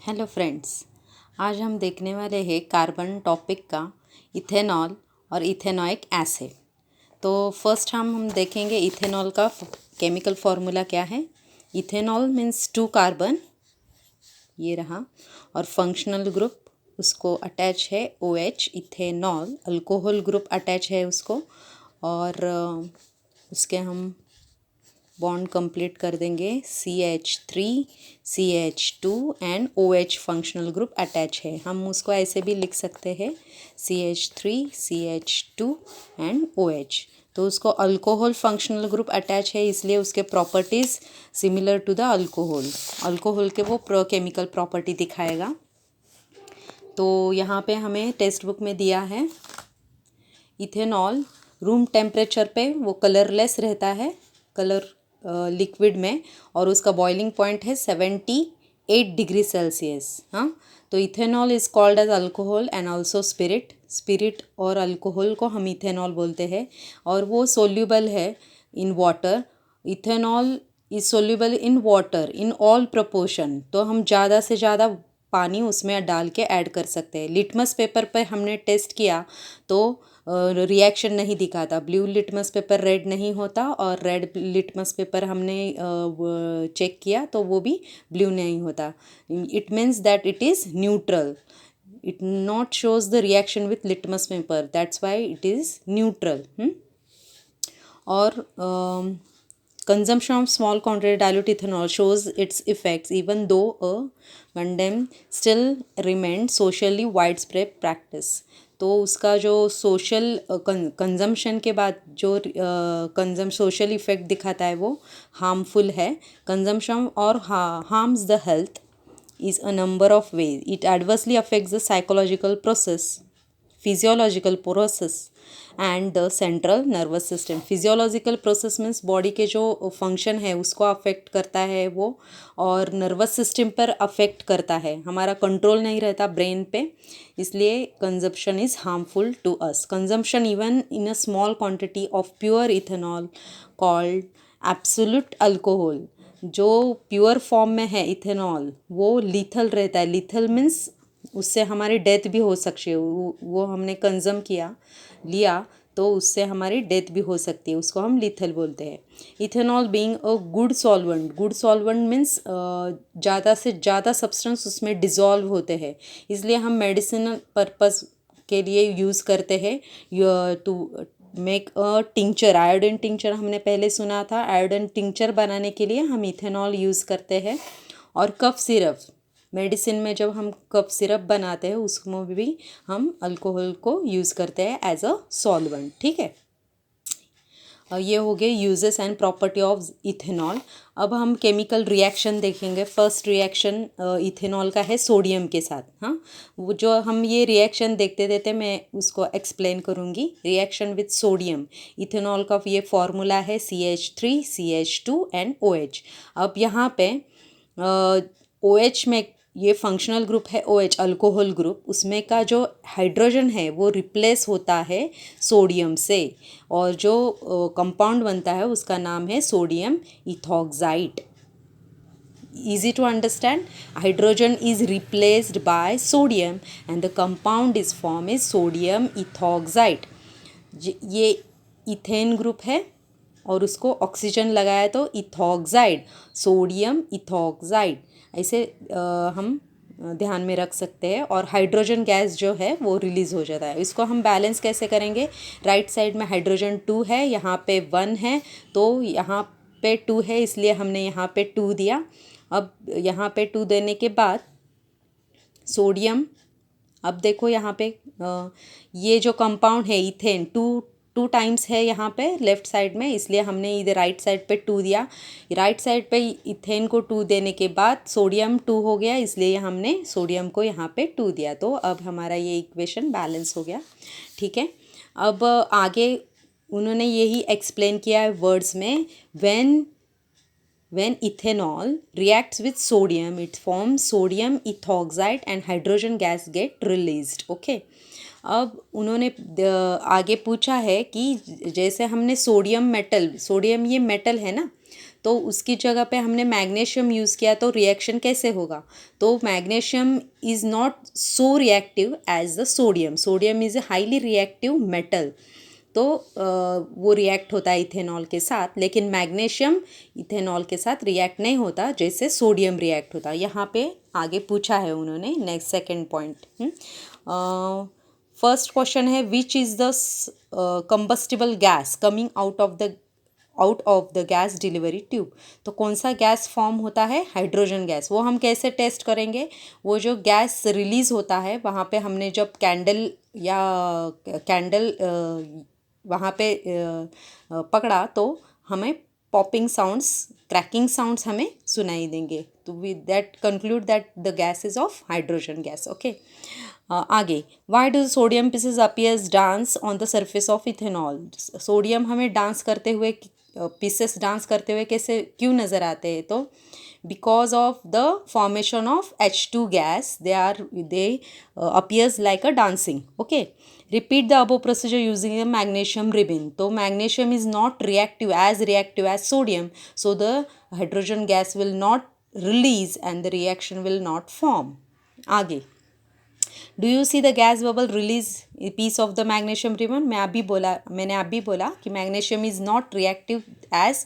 Hello friends, आज हम देखने वाले हैं कार्बन टॉपिक का इथेनॉल और इथेनॉइक एसिड। तो फर्स्ट हम देखेंगे इथेनॉल का केमिकल फार्मूला क्या है। इथेनॉल मीन्स 2 कार्बन, ये रहा, और फंक्शनल ग्रुप उसको अटैच है OH ethanol. Alcohol group attach है उसको, और उसके हम बॉन्ड कंप्लीट कर देंगे। CH3 CH2 and OH functional group attach है। हम उसको ऐसे भी लिख सकते हैं CH3 CH2 एंड OH। तो उसको अल्कोहल फंक्शनल ग्रुप अटैच है, इसलिए उसके properties similar to the alcohol के वो केमिकल प्रॉपर्टी दिखाएगा। तो यहाँ पे हमें टेक्स्ट बुक में दिया है इथेनॉल रूम टेम्परेचर पे वो कलरलेस रहता है, कलर लिक्विड में, और उसका बॉइलिंग पॉइंट है 78 डिग्री सेल्सियस। हाँ, तो ethanol is called as alcohol and also spirit और अल्कोहल को हम इथेनॉल बोलते हैं, और वो सोल्यूबल है in water. Ethanol is soluble in water in all proportion. तो हम ज़्यादा से ज़्यादा पानी उसमें डाल के ऐड कर सकते हैं। लिटमस पेपर पे हमने टेस्ट किया तो रिएक्शन नहीं दिखाता। ब्लू लिटमस पेपर रेड नहीं होता, और रेड लिटमस पेपर हमने चेक किया तो वो भी ब्लू नहीं होता। It means that it is neutral. It not shows the reaction with litmus paper, that's why it is neutral. और consumption of small quantity dilute ethanol shows its effects even though a condemn still remained socially widespread practice। तो उसका जो social consumption के बाद जो social effect दिखाता है वो हार्मफुल है। कंजम्पशन और harms the health is a number of ways. It adversely affects the psychological process, physiological process and the central nervous system. Physiological process means body के जो फंक्शन है उसको अफेक्ट करता है वो, और नर्वस सिस्टम पर अफेक्ट करता है। हमारा कंट्रोल नहीं रहता ब्रेन पे, इसलिए consumption is harmful to us. Consumption even in a small quantity of pure ethanol called absolute alcohol, जो प्योर फॉर्म में है इथेनॉल वो लीथल रहता है। लीथल मीन्स उससे हमारी डेथ भी हो सकती है। वो हमने कंज्यूम लिया तो उससे हमारी डेथ भी हो सकती है, उसको हम लीथल बोलते हैं। Ethanol being a good solvent means ज़्यादा से ज़्यादा सब्सटेंस उसमें डिज़ोल्व होते हैं, इसलिए हम मेडिसिनल पर्पस के लिए यूज़ करते हैं। To make a tincture, iodine tincture हमने पहले सुना था। आयोडीन टिंचर बनाने के लिए हम इथेनॉल यूज़ करते हैं। और कफ सिरप, मेडिसिन में जब हम कफ सिरप बनाते हैं उसमें भी हम अल्कोहल को यूज़ करते हैं एज अ सॉल्वेंट। ठीक है, ये हो गए uses and property of ethanol. अब हम केमिकल रिएक्शन देखेंगे। फर्स्ट रिएक्शन इथेनॉल का है सोडियम के साथ। हाँ, वो जो हम ये रिएक्शन देखते देते मैं उसको एक्सप्लेन करूँगी। रिएक्शन विथ सोडियम, इथेनॉल का ये फॉर्मूला है CH3 CH2 एंड OH। अब यहाँ पे OH में ये फंक्शनल ग्रुप है OH अल्कोहल ग्रुप, उसमें का जो हाइड्रोजन है वो रिप्लेस होता है सोडियम से, और जो कंपाउंड बनता है उसका नाम है sodium ethoxide. Easy to understand. Hydrogen is replaced by sodium and the compound is formed is sodium ethoxide। ये इथेन ग्रुप है और उसको ऑक्सीजन लगाया तो इथॉक्साइड, सोडियम इथॉक्साइड, ऐसे हम ध्यान में रख सकते हैं। और हाइड्रोजन गैस जो है वो रिलीज़ हो जाता है। इसको हम बैलेंस कैसे करेंगे? राइट साइड में हाइड्रोजन 2 है, यहाँ पे 1 है, तो यहाँ पे 2 है इसलिए हमने यहाँ पे 2 दिया। अब यहाँ पे 2 देने के बाद सोडियम, अब देखो यहाँ पे ये जो कंपाउंड है इथेन, टू टाइम्स है यहाँ पे लेफ्ट साइड में, इसलिए हमने इधर राइट साइड पे 2 दिया। राइट साइड पे इथेन को 2 देने के बाद सोडियम 2 हो गया, इसलिए हमने सोडियम को यहाँ पे 2 दिया। तो अब हमारा ये इक्वेशन बैलेंस हो गया। ठीक है, अब आगे उन्होंने यही एक्सप्लेन किया है वर्ड्स में। When ethanol reacts with sodium, it forms sodium ethoxide and hydrogen gas get released. Okay. अब उन्होंने आगे पूछा है कि जैसे हमने सोडियम ये मेटल है ना, तो उसकी जगह पे हमने मैग्नीशियम यूज़ किया, तो रिएक्शन कैसे होगा? तो magnesium is not so reactive as the sodium. Sodium is a highly reactive metal, तो वो रिएक्ट होता है इथेनॉल के साथ, लेकिन मैग्नीशियम इथेनॉल के साथ रिएक्ट नहीं होता जैसे सोडियम रिएक्ट होता. यहाँ पे आगे पूछा है उन्होंने. Next second point, first question है which is the combustible gas coming out of the gas delivery tube. तो कौन सा गैस फॉर्म होता है? Hydrogen gas. वो हम कैसे टेस्ट करेंगे? वो जो गैस रिलीज़ होता है वहाँ पे हमने जब कैंडल वहाँ पे पकड़ा तो हमें पॉपिंग साउंड्स, क्रैकिंग साउंड्स हमें सुनाई देंगे. तो with that conclude that the gas is of hydrogen gas. Okay, आगे, why do sodium pieces appears dance on the surface of ethanol. Sodium हमें डांस करते हुए, पीसेस डांस करते हुए कैसे क्यों नज़र आते हैं? तो because of the formation of H2 gas, they appears like a dancing. Okay, repeat the above procedure using a magnesium ribbon. तो magnesium is not reactive as sodium, so the hydrogen gas will not release and the reaction will not form. आगे, do you see the gas bubble release piece of the magnesium ribbon. मैंने अभी बोला कि magnesium is not reactive as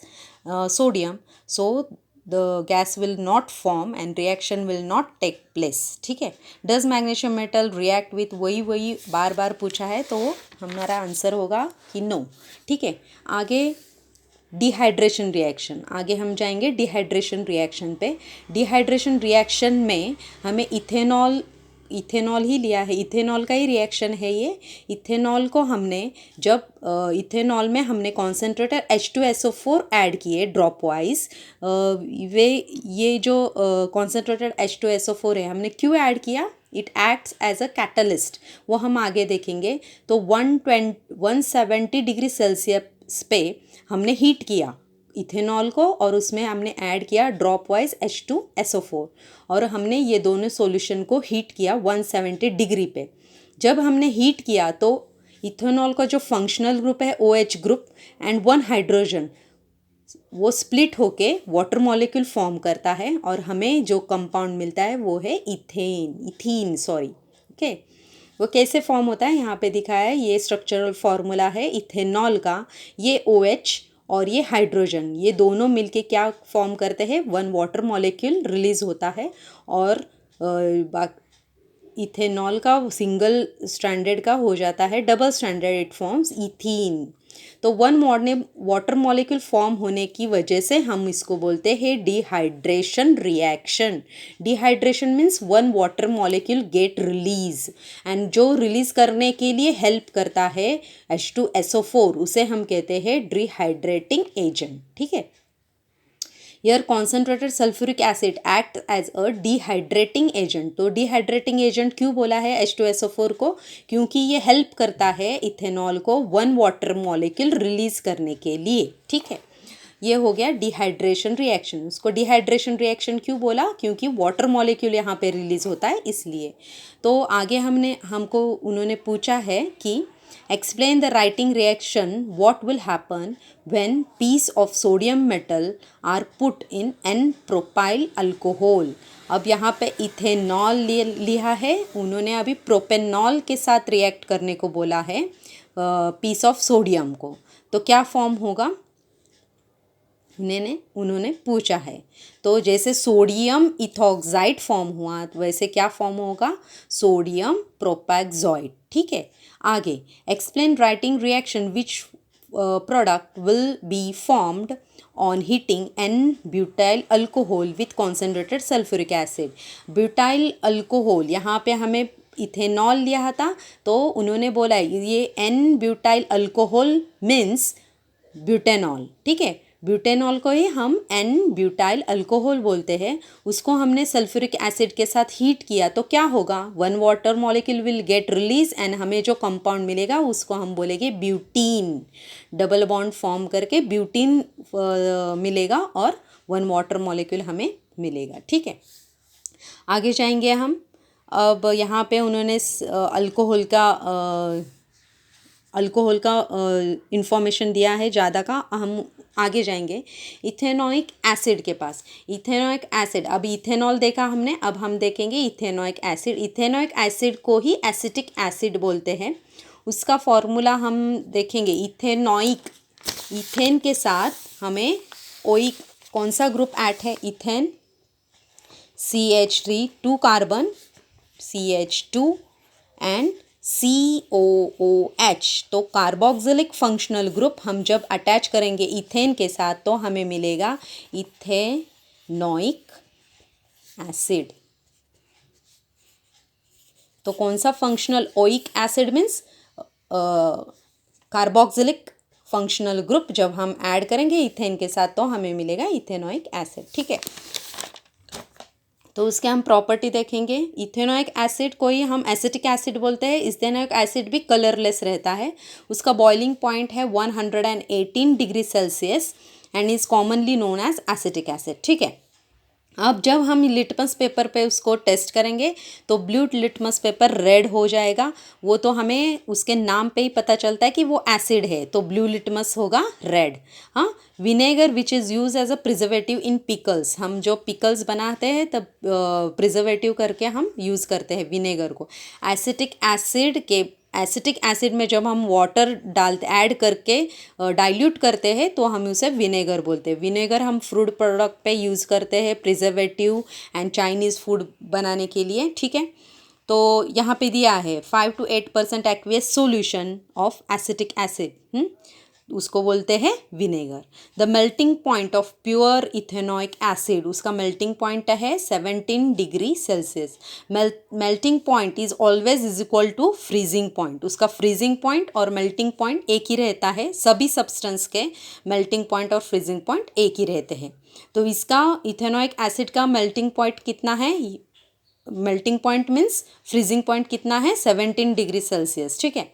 sodium, so the gas will not form and reaction will not take place. ठीक है. Does magnesium metal react with, वही बार बार पूछा है, तो हमारा आंसर होगा कि नो. ठीक है. आगे डिहाइड्रेशन रिएक्शन. आगे हम जाएंगे डिहाइड्रेशन रिएक्शन पे. डिहाइड्रेशन रिएक्शन में हमें इथेनॉल ही लिया है, इथेनॉल का ही रिएक्शन है ये. इथेनॉल को हमने जब इथेनॉल में हमने कॉन्सेंट्रेटेड H2SO4 ऐड किए ड्रॉप वाइज. ये जो कॉन्सेंट्रेटेड H2SO4 है, हमने क्यों ऐड किया? It acts as a catalyst. वो हम आगे देखेंगे. तो 170 डिग्री सेल्सियस पे हमने हीट किया इथेनॉल को, और उसमें हमने ऐड किया ड्रॉप वाइज H2SO4, और हमने ये दोनों सॉल्यूशन को हीट किया 170 डिग्री पे. जब हमने हीट किया तो इथेनॉल का जो फंक्शनल ग्रुप है OH group and one hydrogen, वो स्प्लिट होके वाटर मॉलिक्यूल फॉर्म करता है, और हमें जो कंपाउंड मिलता है वो है इथीन. ओके, वो कैसे फॉर्म होता है यहाँ पे दिखाया है. ये स्ट्रक्चरल फॉर्मूला है इथेनॉल का. ये OH और ये हाइड्रोजन, ये दोनों मिलके क्या फॉर्म करते हैं? वन वाटर मॉलिक्यूल रिलीज होता है, और इथेनॉल का सिंगल स्ट्रैंडेड का हो जाता है double stranded, it forms ethene. तो वन वाटर मॉलिक्यूल फॉर्म होने की वजह से हम इसको बोलते हैं dehydration reaction. Dehydration means one water molecule get release, and जो रिलीज करने के लिए हेल्प करता है H2SO4, उसे हम कहते हैं डिहाइड्रेटिंग एजेंट. ठीक है. Here concentrated sulfuric acid act as a dehydrating agent. तो dehydrating agent क्यों बोला है H2SO4 को? क्योंकि ये हेल्प करता है इथेनॉल को वन वाटर मॉलिक्यूल रिलीज करने के लिए. ठीक है. ये हो गया डिहाइड्रेशन रिएक्शन. उसको डिहाइड्रेशन रिएक्शन क्यों बोला? क्योंकि वाटर मॉलिक्यूल यहाँ पे रिलीज होता है इसलिए. तो आगे हमको उन्होंने पूछा है कि explain the writing reaction what will happen when piece of sodium metal are put in N-propyl alcohol. अब यहाँ पे इथेनॉल लिया है उन्होंने, अभी प्रोपेनॉल के साथ रिएक्ट करने को बोला है पीस ऑफ सोडियम को. तो क्या फॉर्म होगा उन्होंने पूछा है. तो जैसे सोडियम इथॉक्साइड फॉर्म हुआ, तो वैसे क्या फॉर्म होगा? Sodium propoxide. ठीक है. आगे, explain writing reaction which product will be formed on heating butyl alcohol with concentrated sulphuric acid. Butyl alcohol, यहाँ पे हमें इथेनॉल लिया था, तो उन्होंने बोला ये N-ब्यूटाइल अल्कोहल मीन्स ब्यूटेनॉल. ठीक है. ब्यूटेनॉल को ही हम N-ब्यूटाइल अल्कोहल बोलते हैं. उसको हमने सल्फ्यूरिक एसिड के साथ हीट किया, तो क्या होगा? One water molecule will get release, and हमें जो कंपाउंड मिलेगा उसको हम बोलेंगे ब्यूटीन. डबल बॉन्ड फॉर्म करके ब्यूटीन मिलेगा, और वन वाटर मॉलिक्यूल हमें मिलेगा. ठीक है. आगे जाएंगे हम. अब यहाँ पे उन्होंने अल्कोहल का अल्कोहल का इंफॉर्मेशन दिया है ज़्यादा का, हम आगे जाएंगे इथेनॉइक एसिड के पास। इथेनॉइक एसिड, अभी इथेनॉल देखा हमने, अब हम देखेंगे इथेनॉइक एसिड। इथेनॉइक एसिड को ही एसिटिक एसिड बोलते हैं। उसका फॉर्मूला हम देखेंगे। इथेनॉइक, इथेन के साथ हमें ओइक कौन सा ग्रुप ऐड है, ethane CH3 2 carbon CH2 and COOH। तो कार्बोक्सिलिक फंक्शनल ग्रुप हम जब अटैच करेंगे इथेन के साथ तो हमें मिलेगा इथेनॉइक एसिड। तो कौन सा functional, oic acid means carboxylic functional group जब हम ऐड करेंगे इथेन के साथ तो हमें मिलेगा इथेनॉइक एसिड। ठीक है, तो उसके हम प्रॉपर्टी देखेंगे। इथेनॉइक एसिड को ही हम एसिटिक एसिड बोलते हैं। इथेनॉइक एसिड भी कलरलेस रहता है। उसका बॉइलिंग पॉइंट है 118 degree Celsius and is commonly known as acetic acid. ठीक है, अब जब हम लिटमस पेपर पे उसको टेस्ट करेंगे तो ब्लू लिटमस पेपर रेड हो जाएगा। वो तो हमें उसके नाम पे ही पता चलता है कि वो एसिड है, तो ब्लू लिटमस होगा रेड। हाँ, vinegar which is use as a preservative in pickles, हम जो पिकल्स बनाते हैं तब प्रिजर्वेटिव करके हम यूज़ करते हैं विनेगर को। एसिटिक एसिड में जब हम वाटर डालते, ऐड करके डाइल्यूट करते हैं तो हम उसे विनेगर बोलते हैं। विनेगर हम फ्रूट प्रोडक्ट पे यूज़ करते हैं, प्रिजर्वेटिव एंड चाइनीज़ फूड बनाने के लिए। ठीक है, तो यहाँ पे दिया है 5 to 8% aqueous solution of acetic acid, उसको बोलते हैं vinegar. The melting point of pure ethanoic acid, उसका मेल्टिंग पॉइंट है 17 degree Celsius. Melting point is always is equal to freezing point. उसका फ्रीजिंग पॉइंट और मेल्टिंग पॉइंट एक ही रहता है। सभी सब्सटेंस के मेल्टिंग पॉइंट और फ्रीजिंग पॉइंट एक ही रहते हैं। तो इसका इथेनॉइक एसिड का मेल्टिंग पॉइंट कितना है, melting point means freezing point कितना है, 17 डिग्री सेल्सियस। ठीक है,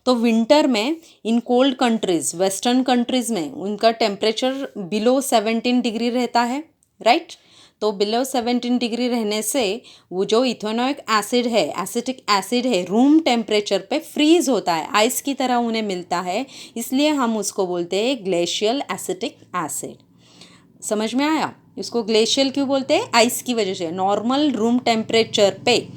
तो विंटर में in cold countries, western countries में उनका टेम्परेचर बिलो 17 डिग्री रहता है, राइट। तो बिलो 17 डिग्री रहने से वो जो इथेनॉइक एसिड है, एसिटिक एसिड है, रूम टेम्परेचर पे फ्रीज होता है, आइस की तरह उन्हें मिलता है, इसलिए हम उसको बोलते हैं ग्लेशियल एसिटिक एसिड। समझ में आया? इसको ग्लेशियल क्यों बोलते हैं? आइस की वजह से। नॉर्मल रूम टेम्परेचर पे,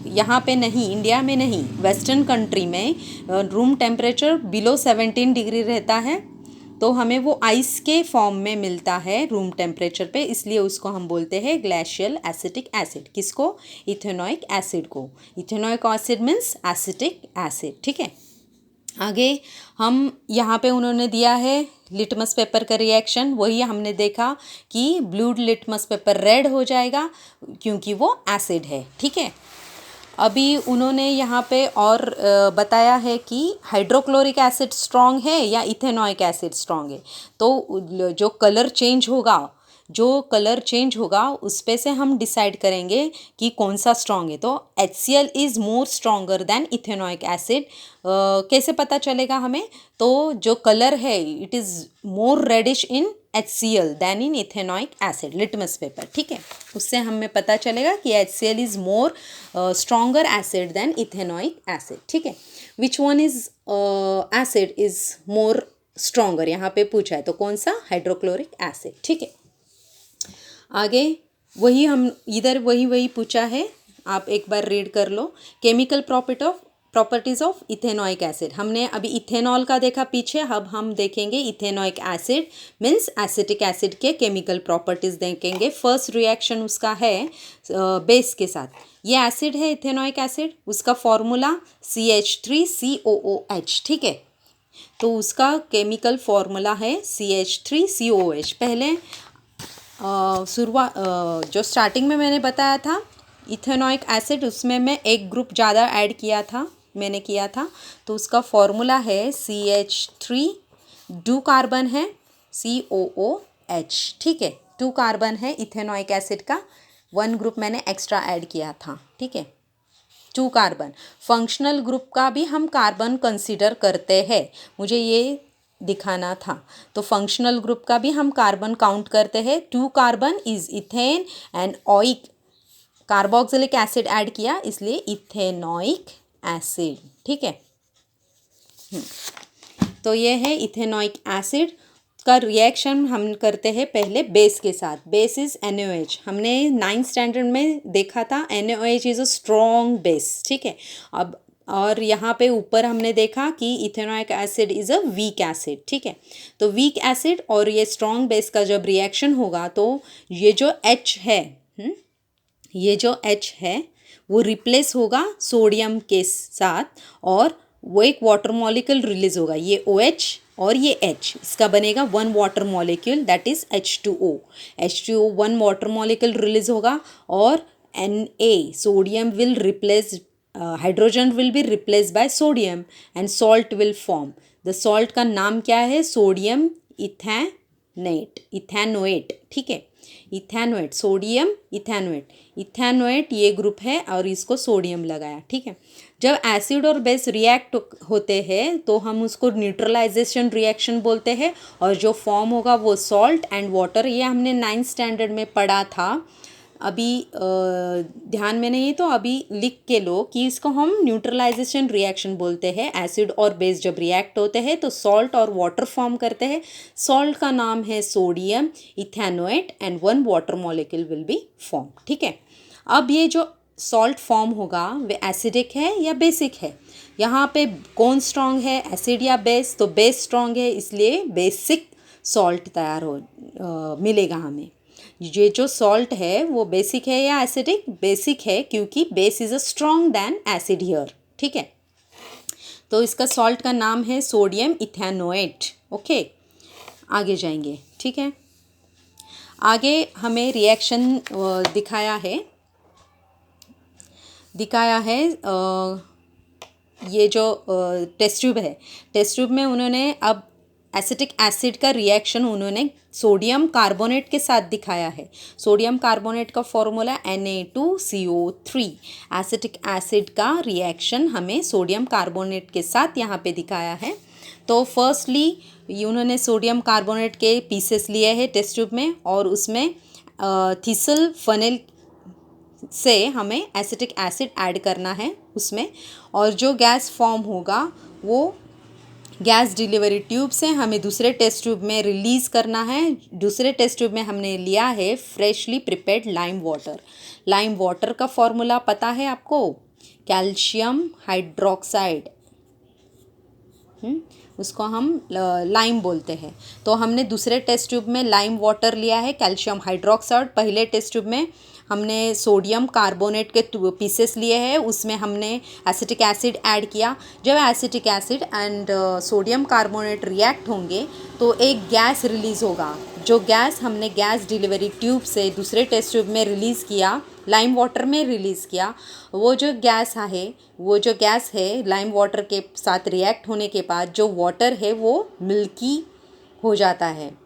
यहाँ पे नहीं, इंडिया में नहीं, वेस्टर्न कंट्री में रूम टेम्परेचर बिलो 17 डिग्री रहता है, तो हमें वो आइस के फॉर्म में मिलता है रूम टेम्परेचर पे, इसलिए उसको हम बोलते हैं ग्लेशियल एसिटिक एसिड। किसको? इथेनॉइक एसिड को। Ethanoic acid means acetic acid. ठीक है, आगे हम यहाँ पे उन्होंने दिया है लिटमस पेपर का रिएक्शन, वही हमने देखा कि ब्लू लिटमस पेपर रेड हो जाएगा क्योंकि वो एसिड है। ठीक है, अभी उन्होंने यहाँ पे और बताया है कि हाइड्रोक्लोरिक एसिड स्ट्रॉन्ग है या इथेनॉइक एसिड स्ट्रॉन्ग है। तो जो कलर चेंज होगा उस पे से हम डिसाइड करेंगे कि कौन सा स्ट्रॉन्ग है। तो HCl is more stronger than ethanoic acid. कैसे पता चलेगा हमें? तो जो कलर है it is more reddish in HCl than in ethanoic acid, litmus paper. ठीक है, उससे हमें पता चलेगा कि HCl is more stronger acid than ethanoic acid. ठीक है, which one is acid is more stronger, यहाँ पे पूछा है, तो कौन सा? Hydrochloric acid. ठीक है, आगे वही हम इधर वही पूछा है, आप एक बार रीड कर लो। Chemical properties of ethanoic acid, हमने अभी इथेनॉल का देखा पीछे, अब हम देखेंगे ethanoic acid means acetic acid के केमिकल प्रॉपर्टीज़ देखेंगे। फर्स्ट रिएक्शन उसका है बेस के साथ। ये एसिड है इथेनॉइक एसिड, उसका फॉर्मूला CH3COOH। ठीक है, तो उसका केमिकल फॉर्मूला है CH3COOH। पहले जो स्टार्टिंग में मैंने बताया था इथेनॉइक एसिड, उसमें मैं एक ग्रुप ज़्यादा ऐड किया था, तो उसका फॉर्मूला है CH3, 2 कार्बन है, COOH। ठीक है, 2 कार्बन है इथेनॉइक एसिड का, 1 ग्रुप मैंने एक्स्ट्रा ऐड किया था। ठीक है, 2 कार्बन। फंक्शनल ग्रुप का भी हम कार्बन कंसीडर करते हैं, मुझे ये दिखाना था। तो फंक्शनल ग्रुप का भी हम कार्बन काउंट करते हैं। 2 carbon is ethane and oic, carboxylic acid add किया इसलिए इथेनॉइक एसिड। ठीक है, तो ये है इथेनॉइक एसिड का रिएक्शन हम करते हैं पहले बेस के साथ। Base is NaOH। हमने 9th स्टैंडर्ड में देखा था NaOH is a strong base, ठीक है। अब और यहाँ पे ऊपर हमने देखा कि ethanoic acid is a weak acid, ठीक है। तो वीक एसिड और ये स्ट्रॉन्ग बेस का जब रिएक्शन होगा तो ये जो H है, ये जो H है वो रिप्लेस होगा सोडियम के साथ और वो एक वाटर मॉलिक्यूल रिलीज होगा। ये OH और ये H, इसका बनेगा one water molecule that is H2O। H2O one water molecule release होगा और Na sodium will replace hydrogen will be replace by sodium and salt will form. The salt का नाम क्या है? सोडियम इथेनोएट, ठीक है। इथेनोएट, सोडियम इथेनोएट, इथेनोएट ये group है और इसको सोडियम लगाया, ठीक है। जब एसिड और बेस रिएक्ट होते हैं तो हम उसको न्यूट्रलाइजेशन रिएक्शन बोलते हैं और जो फॉर्म होगा वो सॉल्ट एंड वाटर। ये हमने 9th स्टैंडर्ड में पढ़ा था। अभी ध्यान में नहीं है तो अभी लिख के लो कि इसको हम न्यूट्रलाइजेशन रिएक्शन बोलते हैं। एसिड और बेस जब रिएक्ट होते हैं तो सॉल्ट और वाटर फॉर्म करते हैं। सॉल्ट का नाम है sodium ethanoate and one water molecule will be form, ठीक है। अब ये जो सॉल्ट फॉर्म होगा वे एसिडिक है या बेसिक है? यहाँ पे कौन स्ट्रॉन्ग है, एसिड या बेस? तो बेस स्ट्रॉन्ग है, इसलिए बेसिक सॉल्ट तैयार मिलेगा हमें। ये जो सॉल्ट है वो बेसिक है या एसिडिक? बेसिक है, क्योंकि base is a strong than acid here, ठीक है। तो इसका सॉल्ट का नाम है सोडियम इथेनोएट, ओके। आगे जाएंगे, ठीक है। आगे हमें रिएक्शन दिखाया है ये जो टेस्ट ट्यूब है, टेस्ट ट्यूब में उन्होंने अब एसिटिक एसिड का रिएक्शन उन्होंने सोडियम कार्बोनेट के साथ दिखाया है। सोडियम कार्बोनेट का फॉर्मूला Na2CO3। एसिटिक एसिड का रिएक्शन हमें सोडियम कार्बोनेट के साथ यहाँ पे दिखाया है। तो फर्स्टली उन्होंने सोडियम कार्बोनेट के पीसेस लिए हैं टेस्ट ट्यूब में और उसमें थिसल फनेल से हमें एसिटिक एसिड ऐड करना है उसमें, और जो गैस फॉर्म होगा वो गैस डिलीवरी ट्यूब से हमें दूसरे टेस्ट ट्यूब में रिलीज़ करना है। दूसरे टेस्ट ट्यूब में हमने लिया है freshly prepared lime water. Lime water का फॉर्मूला पता है आपको? कैल्शियम हाइड्रोक्साइड, उसको हम लाइम बोलते हैं। तो हमने दूसरे टेस्ट ट्यूब में लाइम वाटर लिया है, कैल्शियम हाइड्रोक्साइड। पहले टेस्ट ट्यूब में हमने सोडियम कार्बोनेट के पीसेस लिए हैं, उसमें हमने एसिटिक एसिड ऐड किया। जब acetic acid and sodium carbonate react होंगे तो एक गैस रिलीज़ होगा। जो गैस हमने गैस डिलीवरी ट्यूब से दूसरे टेस्ट ट्यूब में रिलीज़ किया, लाइम वाटर में रिलीज़ किया, वो जो गैस है लाइम वाटर के साथ रिएक्ट होने के बाद जो वाटर है वो मिल्की हो जाता है।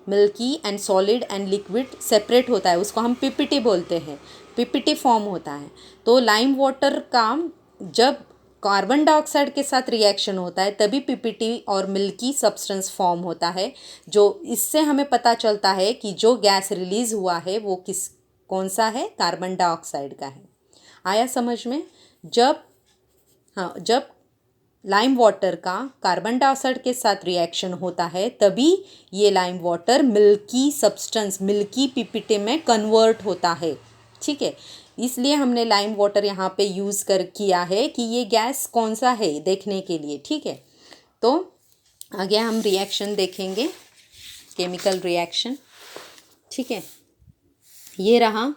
Milky and solid and liquid separate होता है, उसको हम पीपीटी बोलते हैं, पीपीटी फॉर्म होता है। तो लाइम वाटर का जब कार्बन डाइऑक्साइड के साथ रिएक्शन होता है तभी पीपीटी और मिल्की सब्सटेंस फॉर्म होता है। जो इससे हमें पता चलता है कि जो गैस रिलीज़ हुआ है वो कौन सा है? कार्बन डाइऑक्साइड का है। आया समझ में? जब लाइम वाटर का कार्बन डाइऑक्साइड के साथ रिएक्शन होता है तभी ये lime water milky substance, milky PPT में कन्वर्ट होता है, ठीक है। इसलिए हमने लाइम वाटर यहाँ पे यूज़ किया है कि ये गैस कौन सा है देखने के लिए, ठीक है। तो आगे हम रिएक्शन देखेंगे, केमिकल रिएक्शन, ठीक है। ये रहा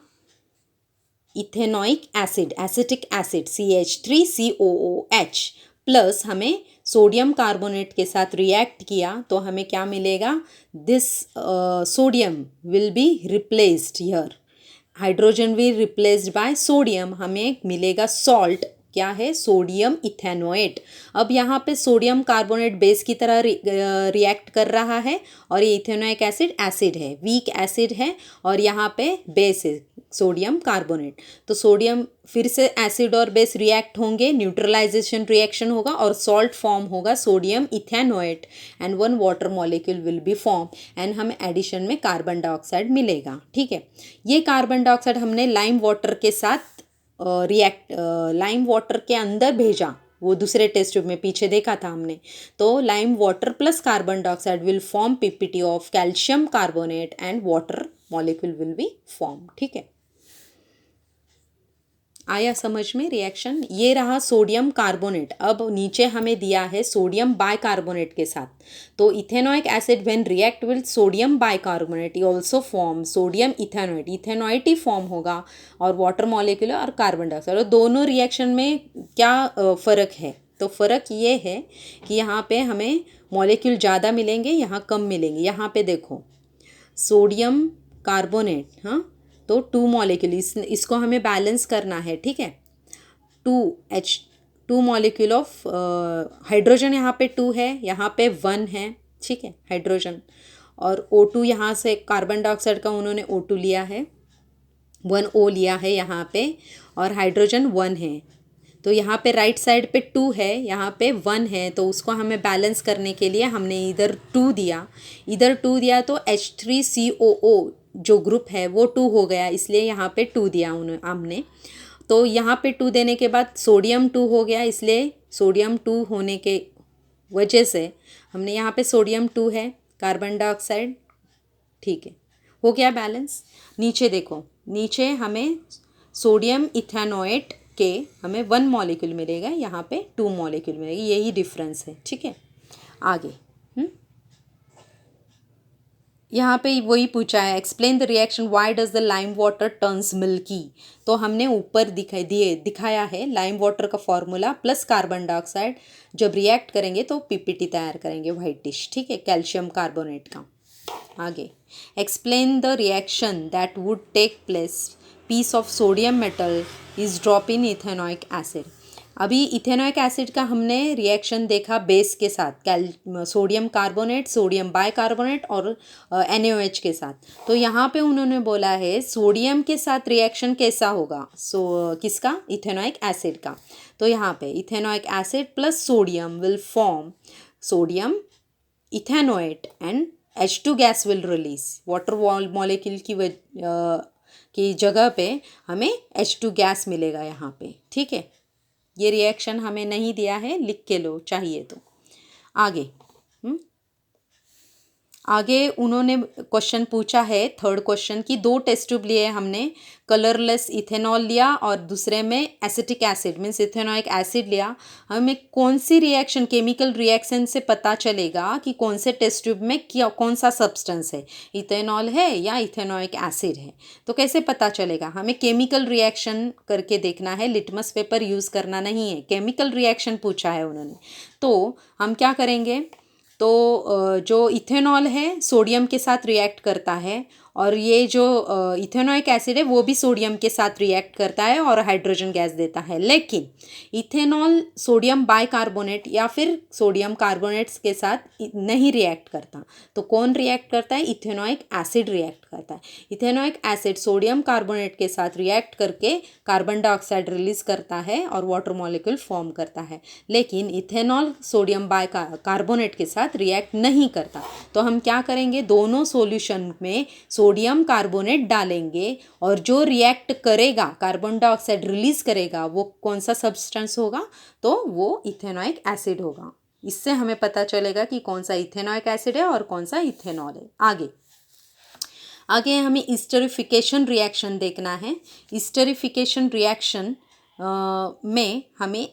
ethanoic acid, acetic acid CH3COOH plus हमें सोडियम कार्बोनेट के साथ रिएक्ट किया तो हमें क्या मिलेगा? This sodium will be replaced here, hydrogen will replaced by sodium, हमें मिलेगा सॉल्ट। क्या है? Sodium ethanoate. अब यहाँ पे सोडियम कार्बोनेट बेस की तरह रिएक्ट कर रहा है और ये इथेनोइक एसिड एसिड है, वीक एसिड है, और यहाँ पे बेस है सोडियम कार्बोनेट। तो सोडियम फिर से एसिड और बेस रिएक्ट होंगे, न्यूट्रलाइजेशन रिएक्शन होगा और सॉल्ट फॉर्म होगा sodium ethanoate and one water molecule will be form and हमें एडिशन में कार्बन डाइऑक्साइड मिलेगा, ठीक है। ये कार्बन डाइऑक्साइड हमने लाइम वाटर के साथ लाइम वाटर के अंदर भेजा, वो दूसरे टेस्ट ट्यूब में पीछे देखा था हमने। तो lime water plus carbon dioxide will form PPT of calcium carbonate and water molecule will be form. ठीक है, आया समझ में रिएक्शन। ये रहा सोडियम कार्बोनेट। अब नीचे हमें दिया है सोडियम बाइकार्बोनेट के साथ, तो ethanoic acid when react with sodium bicarbonate you also form sodium ethanoate, ethanoate he form होगा और वाटर मॉलिक्यूल और कार्बन डाइऑक्साइड। और दोनों रिएक्शन में क्या फ़र्क है? तो फ़र्क ये है कि यहाँ पे हमें मॉलिक्यूल ज़्यादा मिलेंगे, यहाँ कम मिलेंगे। यहाँ पे देखो सोडियम कार्बोनेट, हाँ, तो 2 मॉलिक्यूल, इसको हमें बैलेंस करना है। ठीक है, 2 मॉलिक्यूल ऑफ हाइड्रोजन, यहाँ पे 2 है, यहाँ पे 1 है। ठीक है, हाइड्रोजन और O2, यहाँ से कार्बन डाइऑक्साइड का उन्होंने O2 लिया है, 1 O लिया है यहाँ पे, और हाइड्रोजन 1 है। तो यहाँ पे राइट साइड पे 2 है, यहाँ पे 1 है, तो उसको हमें बैलेंस करने के लिए हमने इधर 2 दिया, इधर 2 दिया, तो H3COO जो ग्रुप है वो 2 हो गया, इसलिए यहाँ पे 2 दिया हमने। तो यहाँ पे 2 देने के बाद सोडियम 2 हो गया, इसलिए सोडियम 2 होने के वजह से हमने यहाँ पे सोडियम 2 है, कार्बन डाइऑक्साइड। ठीक है, हो गया बैलेंस। नीचे देखो, नीचे हमें सोडियम इथेनोएट के हमें 1 मॉलिक्यूल मिलेगा, यहाँ पे 2 मॉलिक्यूल मिलेगी, यही डिफरेंस है। ठीक है, आगे यहाँ पे वही पूछा है, explain the reaction why does the lime water turns milky. तो हमने ऊपर दिखाया है लाइम वाटर का फॉर्मूला प्लस कार्बन डाइऑक्साइड जब रिएक्ट करेंगे तो पीपीटी तैयार करेंगे व्हाइटिश। ठीक है, कैल्शियम कार्बोनेट का। आगे, explain the reaction that would take place piece of sodium metal is drop in ethanoic acid. अभी इथेनोइक एसिड का हमने रिएक्शन देखा बेस के साथ, सोडियम कार्बोनेट, सोडियम बाइकार्बोनेट और NaOH के साथ। तो यहाँ पे उन्होंने बोला है सोडियम के साथ रिएक्शन कैसा होगा, किसका? इथेनोइक एसिड का। तो यहाँ पे ethanoic acid plus sodium will form sodium ethanoate and H2 gas will release. Water molecule की जगह पे हमें H2 गैस मिलेगा यहाँ पे। ठीक है, ये रिएक्शन हमें नहीं दिया है, लिख के लो चाहिए तो। आगे आगे उन्होंने क्वेश्चन पूछा है, थर्ड क्वेश्चन की 2 टेस्ट ट्यूब लिए हमने, कलरलेस इथेनॉल लिया और दूसरे में acetic acid means ethanoic acid लिया। हमें कौन सी रिएक्शन, केमिकल रिएक्शन से पता चलेगा कि कौन से टेस्ट ट्यूब में क्या कौन सा सब्सटेंस है, इथेनॉल है या इथेनोइक एसिड है। तो कैसे पता चलेगा? हमें केमिकल रिएक्शन करके देखना है, लिटमस पेपर यूज़ करना नहीं है। केमिकल रिएक्शन पूछा है उन्होंने, तो हम क्या करेंगे, तो जो इथेनॉल है सोडियम के साथ रिएक्ट करता है और ये जो इथेनोइक एसिड है वो भी सोडियम के साथ रिएक्ट करता है और हाइड्रोजन गैस देता है। लेकिन इथेनॉल सोडियम बाइकार्बोनेट या फिर सोडियम कार्बोनेट्स के साथ नहीं रिएक्ट करता। तो कौन रिएक्ट करता है? इथेनोइक एसिड रिएक्ट करता है। इथेनोइक एसिड सोडियम कार्बोनेट के साथ रिएक्ट करके कार्बन डाइऑक्साइड रिलीज करता है और वाटर मॉलिक्यूल फॉर्म करता है। लेकिन इथेनॉल सोडियम बाइकार्बोनेट के साथ रिएक्ट नहीं करता। तो हम क्या करेंगे, दोनों सॉल्यूशन में सोडियम कार्बोनेट डालेंगे और जो रिएक्ट करेगा, कार्बन डाइऑक्साइड रिलीज करेगा, वो कौन सा सब्सटेंस होगा? तो वो इथेनोइक एसिड होगा। इससे हमें पता चलेगा कि कौन सा इथेनोइक एसिड है और कौन सा इथेनॉल है। आगे हमें इस्टरिफिकेशन रिएक्शन देखना है। इस्टरिफिकेशन रिएक्शन में हमें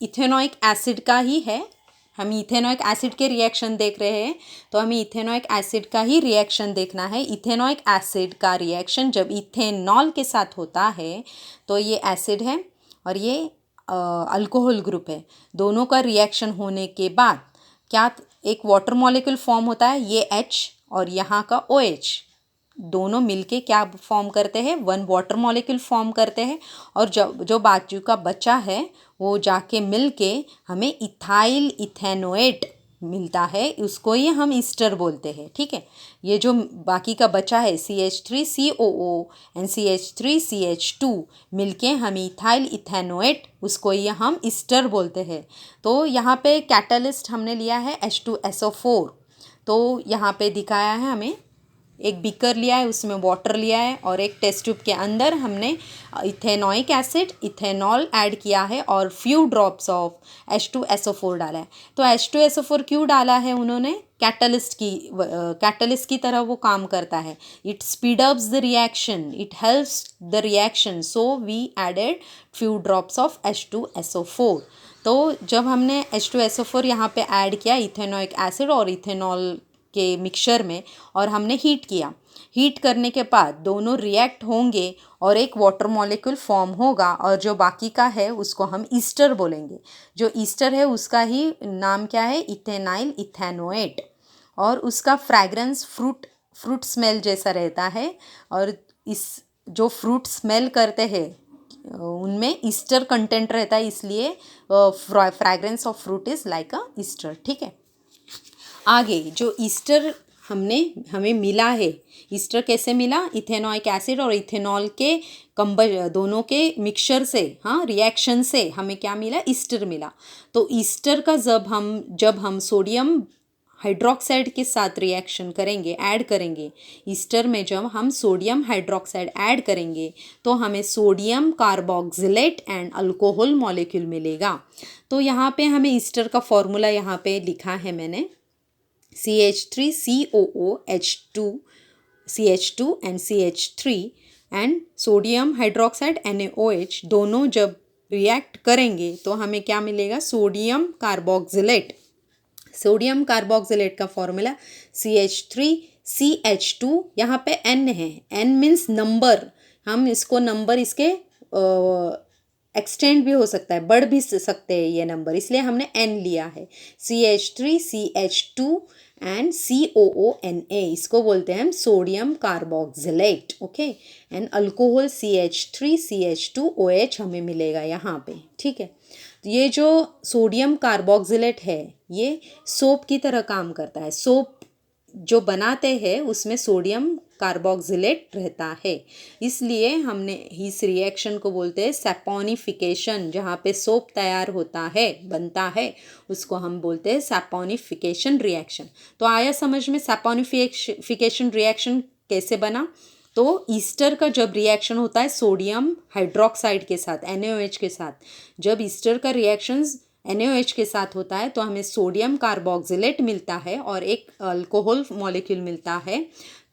इथेनोइक एसिड का ही है, हम इथेनोइक एसिड के रिएक्शन देख रहे हैं, तो हमें इथेनोइक एसिड का ही रिएक्शन देखना है। इथेनोइक एसिड का रिएक्शन जब इथेनॉल के साथ होता है तो ये एसिड है और ये अल्कोहल ग्रुप है। दोनों का रिएक्शन होने के बाद क्या एक वाटर मॉलिक्यूल फॉर्म होता है, ये H और यहाँ का OH, दोनों मिलके क्या फॉर्म करते हैं? 1 वाटर मॉलिक्यूल फॉर्म करते हैं और जो बाजू का बचा है वो जाके मिलके हमें इथाइल इथेनोएट मिलता है, उसको ही हम ईस्टर बोलते हैं। ठीक है, ये जो बाकी का बचा है CH3COO एंड CH3CH2 मिलके हमें इथाइल इथेनोएट, उसको ही हम ईस्टर बोलते हैं। तो यहाँ पे कैटलिस्ट हमने लिया है H2SO4, तो यहाँ पे दिखाया है हमें एक बीकर लिया है, उसमें वाटर लिया है और एक टेस्ट ट्यूब के अंदर हमने इथेनॉइक एसिड इथेनॉल ऐड किया है और फ्यू ड्रॉप्स ऑफ H2SO4 डाला है। तो H2SO4 क्यों डाला है उन्होंने? कैटलिस्ट की तरह वो काम करता है। It speed ups the reaction, it helps the reaction, so we added few drops of H2SO4। तो जब हमने H2SO4 यहाँ पे ऐड किया इथेनॉइक एसिड और इथेनॉल के मिक्सचर में और हमने हीट किया, हीट करने के बाद दोनों रिएक्ट होंगे और एक वाटर मॉलिक्यूल फॉर्म होगा और जो बाकी का है उसको हम ईस्टर बोलेंगे। जो ईस्टर है उसका ही नाम क्या है? Ethenyl ethanoate. और उसका फ्रैग्रेंस फ्रूट स्मेल जैसा रहता है और इस जो फ्रूट स्मेल करते हैं उनमें ईस्टर कंटेंट रहता है, इसलिए fragrance of fruit is like a Easter. ठीक है, आगे जो ईस्टर हमें मिला है, ईस्टर कैसे मिला? इथेनॉइक एसिड और इथेनॉल के दोनों के मिक्सचर से, हाँ, रिएक्शन से हमें क्या मिला? ईस्टर मिला। तो ईस्टर का जब हम सोडियम हाइड्रोक्साइड के साथ रिएक्शन करेंगे, ऐड करेंगे, ईस्टर में जब हम सोडियम हाइड्रोक्साइड ऐड करेंगे तो हमें sodium carboxylate and alcohol molecule मिलेगा। तो यहाँ पे हमें ईस्टर का फॉर्मूला यहाँ पे लिखा है मैंने, CH3COOH2 and CH3 and sodium hydroxide NaOH दोनों जब रिएक्ट करेंगे तो हमें क्या मिलेगा? Sodium carboxylate. सोडियम कार्बोक्सिलेट का फॉर्मूला CH3CH2, यहाँ पे N है, N मीन्स नंबर, हम इसको नंबर इसके एक्सटेंड भी हो सकता है, बढ़ भी सकते हैं ये नंबर, इसलिए हमने N लिया है। CH3CH2 एंड COONA, इसको बोलते हैं हम sodium carboxylate. Okay, and alcohol CH3CH2OH हमें मिलेगा यहाँ पे। ठीक है, तो ये जो सोडियम कार्बोक्सिलेट है ये सोप की तरह काम करता है। सोप जो बनाते हैं उसमें सोडियम कार्बोक्सिलेट रहता है, इसलिए हमने इस रिएक्शन को बोलते हैं सैपोनिफिकेशन। जहाँ पे सोप तैयार होता है, बनता है, उसको हम बोलते हैं सैपोनिफिकेशन रिएक्शन। तो आया समझ में सैपोनिफिकेशन रिएक्शन कैसे बना? तो ईस्टर का जब रिएक्शन होता है सोडियम हाइड्रोक्साइड के साथ, NaOH के साथ, जब ईस्टर का रिएक्शंस NaOH के साथ होता है तो हमें सोडियम कार्बोक्सिलेट मिलता है और एक अल्कोहल मॉलिक्यूल मिलता है।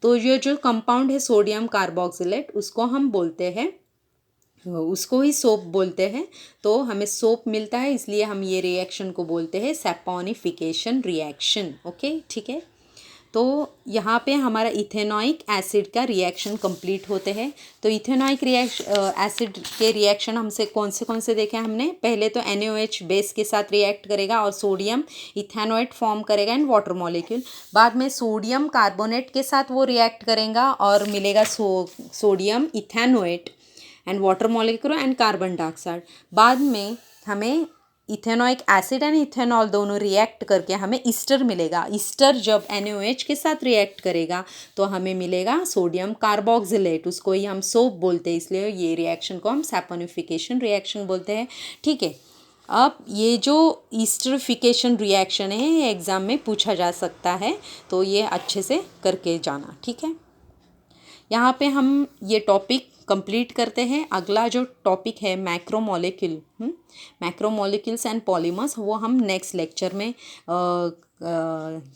तो ये जो कंपाउंड है सोडियम कार्बोक्सिलेट, उसको हम बोलते हैं, उसको ही सोप बोलते हैं। तो हमें सोप मिलता है, इसलिए हम ये रिएक्शन को बोलते हैं सैपोनिफिकेशन रिएक्शन। ओके, ठीक है। तो यहाँ पे हमारा इथेनॉइक एसिड का रिएक्शन कंप्लीट होते हैं। तो इथेनॉइक एसिड के रिएक्शन हमसे कौन से देखे हमने? पहले तो NaOH बेस के साथ रिएक्ट करेगा और सोडियम इथेनोएट फॉर्म करेगा एंड वाटर मॉलिक्यूल। बाद में सोडियम कार्बोनेट के साथ वो रिएक्ट करेगा और मिलेगा sodium ethanoate and water molecule and carbon dioxide. बाद में हमें इथेनॉइक एसिड एंड इथेनॉल दोनों रिएक्ट करके हमें ईस्टर मिलेगा। ईस्टर जब NaOH के साथ रिएक्ट करेगा तो हमें मिलेगा सोडियम कार्बोक्सिलेट, उसको ही हम सोप बोलते हैं, इसलिए ये रिएक्शन को हम सैपोनिफिकेशन रिएक्शन बोलते हैं। ठीक है, अब ये जो ईस्टरिफिकेशन रिएक्शन है ये एग्ज़ाम में पूछा जा सकता है, तो ये अच्छे से करके जाना। ठीक है, यहाँ पे हम ये टॉपिक कंप्लीट करते हैं। अगला जो टॉपिक है मैक्रोमोलिक्यूल्स एंड पॉलीमर्स, वो हम नेक्स्ट लेक्चर में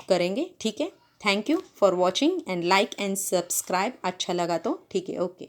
करेंगे। ठीक है, thank you for watching and like and subscribe. अच्छा लगा तो ठीक है, ओके।